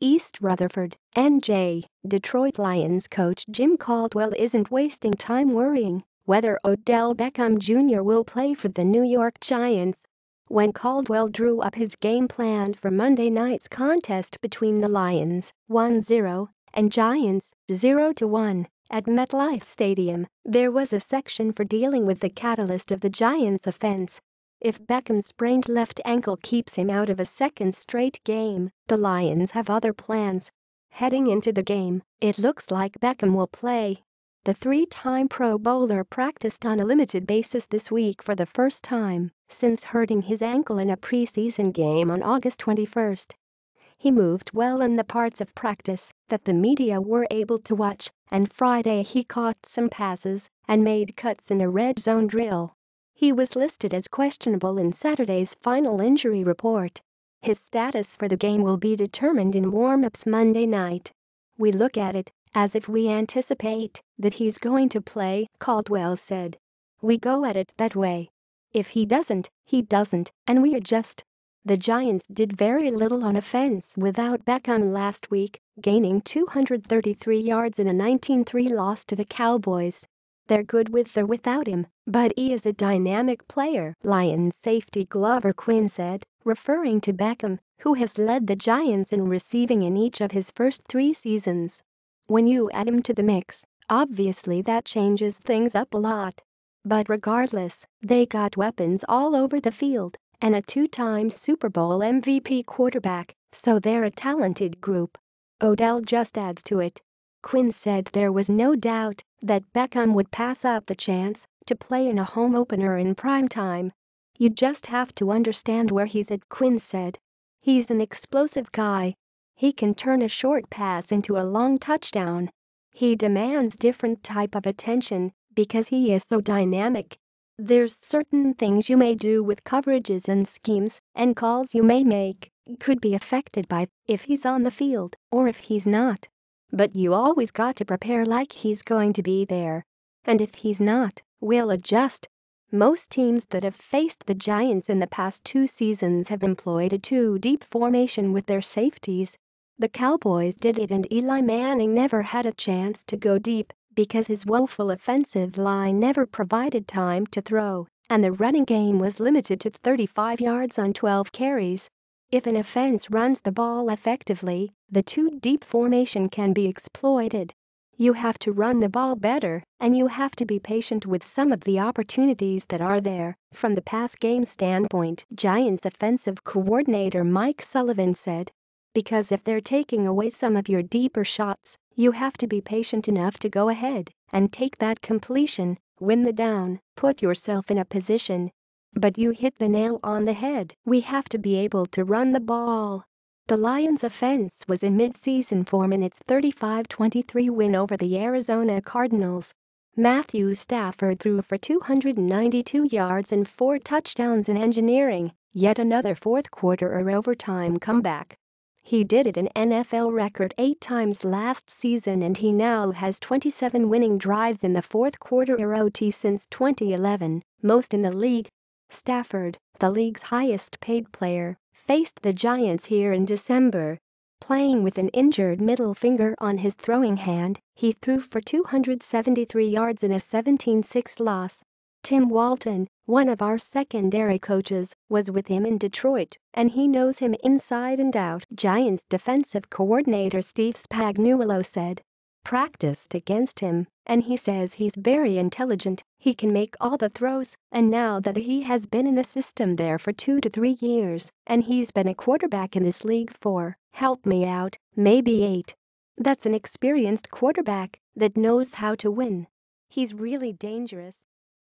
East Rutherford, NJ. Detroit Lions coach Jim Caldwell isn't wasting time worrying whether Odell Beckham Jr. will play for the New York Giants. When Caldwell drew up his game plan for Monday night's contest between the Lions, 1-0, and Giants, 0-1, at MetLife Stadium, there was a section for dealing with the catalyst of the Giants' offense. If Beckham's sprained left ankle keeps him out of a second straight game, the Lions have other plans. Heading into the game, it looks like Beckham will play. The three-time Pro Bowler practiced on a limited basis this week for the first time since hurting his ankle in a preseason game on August 21. He moved well in the parts of practice that the media were able to watch, and Friday he caught some passes and made cuts in a red zone drill. He was listed as questionable in Saturday's final injury report. His status for the game will be determined in warmups Monday night. "We look at it as if we anticipate that he's going to play," Caldwell said. "We go at it that way. If he doesn't, he doesn't, and we adjust." The Giants did very little on offense without Beckham last week, gaining 233 yards in a 19-3 loss to the Cowboys. "They're good with or without him, but he is a dynamic player," Lions safety Glover Quinn said, referring to Beckham, who has led the Giants in receiving in each of his first 3 seasons. "When you add him to the mix, obviously that changes things up a lot. But regardless, they got weapons all over the field and a 2-time Super Bowl MVP quarterback, so they're a talented group. Odell just adds to it." Quinn said there was no doubt that Beckham would pass up the chance to play in a home opener in prime time. "You just have to understand where he's at," Quinn said. "He's an explosive guy. He can turn a short pass into a long touchdown. He demands different type of attention because he is so dynamic. There's certain things you may do with coverages and schemes and calls you may make could be affected by if he's on the field or if he's not. But you always got to prepare like he's going to be there. And if he's not, we'll adjust." Most teams that have faced the Giants in the past 2 seasons have employed a 2-deep formation with their safeties. The Cowboys did it, and Eli Manning never had a chance to go deep because his woeful offensive line never provided time to throw, and the running game was limited to 35 yards on 12 carries. If an offense runs the ball effectively, the 2-deep formation can be exploited. You have to run the ball better, and you have to be patient with some of the opportunities that are there. From the pass game standpoint, Giants offensive coordinator Mike Sullivan said, "Because if they're taking away some of your deeper shots, you have to be patient enough to go ahead and take that completion, win the down, put yourself in a position. But you hit the nail on the head. We have to be able to run the ball." The Lions' offense was in mid-season form in its 35-23 win over the Arizona Cardinals. Matthew Stafford threw for 292 yards and 4 touchdowns in engineering yet another fourth-quarter or overtime comeback. He did it an NFL record 8 times last season, and he now has 27 winning drives in the fourth quarter or OT since 2011, most in the league. Stafford, the league's highest-paid player, faced the Giants here in December. Playing with an injured middle finger on his throwing hand, he threw for 273 yards in a 17-6 loss. Tim Walton, one of our secondary coaches, was with him in Detroit, and he knows him inside and out, Giants defensive coordinator Steve Spagnuolo said. "Practiced against him, and he says he's very intelligent, he can make all the throws, and now that he has been in the system there for 2 to 3 years, and he's been a quarterback in this league for, help me out, maybe 8. That's an experienced quarterback that knows how to win. He's really dangerous."